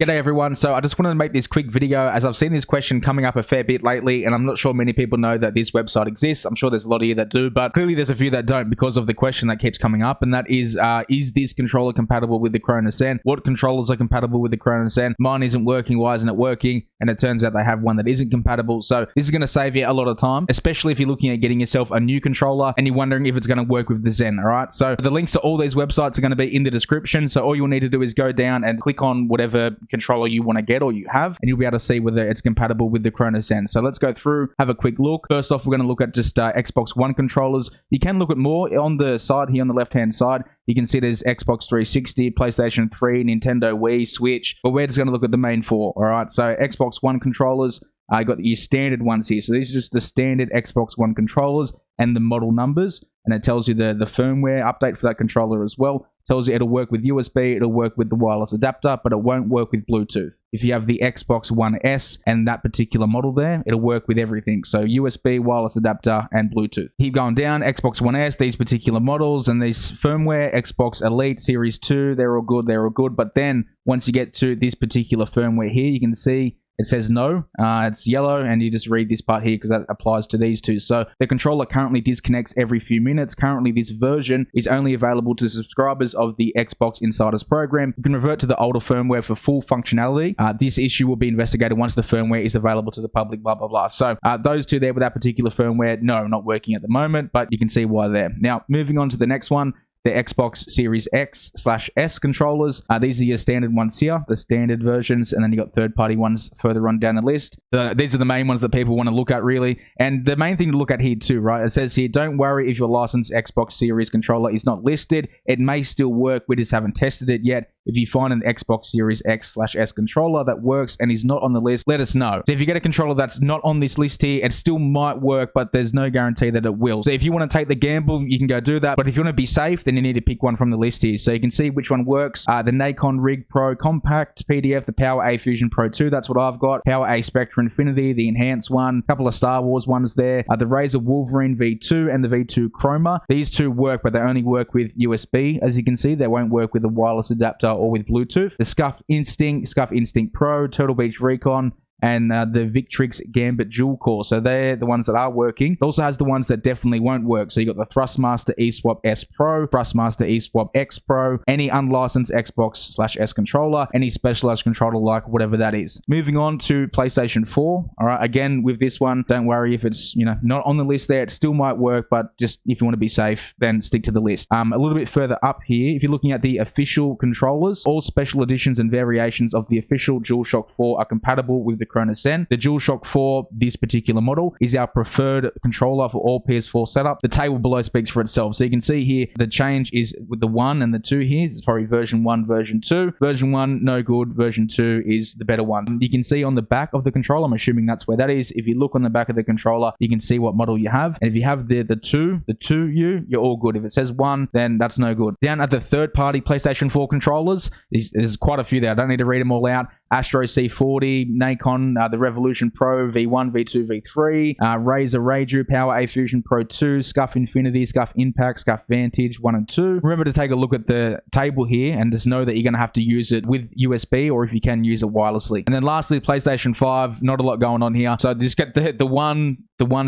G'day everyone. So I just wanted to make this quick video as I've seen this question coming up a fair bit lately, and I'm not sure many people know that this website exists. I'm sure there's a lot of you that do, but clearly there's a few that don't because of the question that keeps coming up, and that is this controller compatible with the Cronus N? What controllers are compatible with the Cronus N? Mine isn't working, why isn't it working? And it turns out they have one that isn't compatible. So this is going to save you a lot of time, especially if you're looking at getting yourself a new controller and you're wondering if it's going to work with the Zen. All right, so the links to all these websites are going to be in the description, so all you'll need to do is go down and click on whatever controller you want to get or you have, and you'll be able to see whether it's compatible with the Cronus N. So let's go through, have a quick look. First off, we're going to look at just Xbox One controllers. You can look at more on the side here on the left hand side. You can see there's Xbox 360, PlayStation 3, Nintendo Wii, Switch, but we're just going to look at the main four. All right, so Xbox One controllers, I got your standard ones here. So these are just the standard Xbox One controllers and the model numbers, and it tells you the firmware update for that controller as well. Tells you it'll work with USB, it'll work with the wireless adapter, but it won't work with Bluetooth. If you have the Xbox One S and that particular model there, it'll work with everything. So USB, wireless adapter, and Bluetooth. Keep going down, Xbox One S, these particular models and these firmware, Xbox Elite, Series 2, they're all good. But then once you get to this particular firmware here, you can see it says no, it's yellow, and you just read this part here because that applies to these two. So the controller currently disconnects every few minutes. Currently, this version is only available to subscribers of the Xbox Insiders program. You can revert to the older firmware for full functionality. This issue will be investigated once the firmware is available to the public, blah, blah, blah. So those two there with that particular firmware, no, not working at the moment, but you can see why there. Now, moving on to the next one. The Xbox Series X/S controllers. These are your standard ones here, the standard versions, and then you got third-party ones further on down the list. These are the main ones that people want to look at, really. And the main thing to look at here too, right? It says here, don't worry if your licensed Xbox Series controller is not listed. It may still work. We just haven't tested it yet. If you find an Xbox Series X/S controller that works and is not on the list, let us know. So if you get a controller that's not on this list here, it still might work, but there's no guarantee that it will. So if you want to take the gamble, you can go do that. But if you want to be safe, then you need to pick one from the list here. So you can see which one works. The Nikon Rig Pro Compact PDF, the Power A Fusion Pro 2, that's what I've got. Power A Spectra Infinity, the enhanced one. A couple of Star Wars ones there. The Razer Wolverine V2 and the V2 Chroma. These two work, but they only work with USB. As you can see, they won't work with a wireless adapter or with Bluetooth. The Scuf Instinct Pro, Turtle Beach Recon, and the Victrix Gambit Dual Core. So they're the ones that are working. It also has the ones that definitely won't work. So you got the Thrustmaster eSwap S Pro, Thrustmaster eSwap X Pro, any unlicensed Xbox/S controller, any specialized controller like whatever that is. Moving on to PlayStation 4. All right, again, with this one, don't worry if it's, not on the list there. It still might work, but just if you want to be safe, then stick to the list. A little bit further up here, if you're looking at the official controllers, all special editions and variations of the official DualShock 4 are compatible with the Cronus N. The DualShock 4, this particular model, is our preferred controller for all PS4 setup. The table below speaks for itself. So you can see here, the change is with the 1 and the 2 here. It's probably version 1, version 2. Version 1, no good. Version 2 is the better one. You can see on the back of the controller, I'm assuming that's where that is. If you look on the back of the controller, you can see what model you have. And if you have the 2U, you're all good. If it says 1, then that's no good. Down at the third-party PlayStation 4 controllers, there's quite a few there. I don't need to read them all out. Astro C40, Nikon, the Revolution Pro, V1, V2, V3, Razer Raiju, Power A Fusion Pro 2, Scuf Infinity, Scuf Impact, Scuf Vantage 1 and 2. Remember to take a look at the table here and just know that you're going to have to use it with USB, or if you can, use it wirelessly. And then lastly, PlayStation 5, not a lot going on here. So just get the one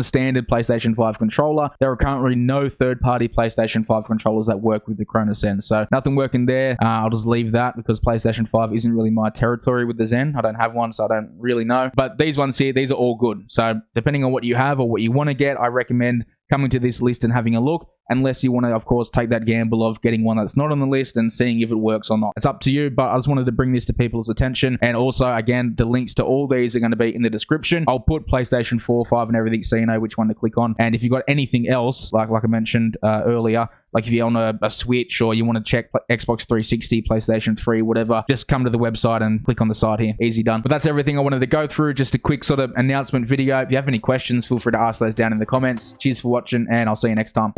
standard PlayStation 5 controller. There are currently no third-party PlayStation 5 controllers that work with the Cronus N. So nothing working there. I'll just leave that because PlayStation 5 isn't really my territory with the Zen. I don't have one, so I don't really know. But these ones here, these are all good. So depending on what you have or what you want to get, I recommend coming to this list and having a look, unless you want to, of course, take that gamble of getting one that's not on the list and seeing if it works or not. It's up to you, but I just wanted to bring this to people's attention. And also, again, the links to all these are going to be in the description. I'll put PlayStation 4, 5, and everything so you know which one to click on. And if you've got anything else, like I mentioned earlier, like if you own a Switch or you want to check Xbox 360, PlayStation 3, whatever, just come to the website and click on the site here. Easy done. But that's everything I wanted to go through. Just a quick sort of announcement video. If you have any questions, feel free to ask those down in the comments. Cheers for watching, and I'll see you next time.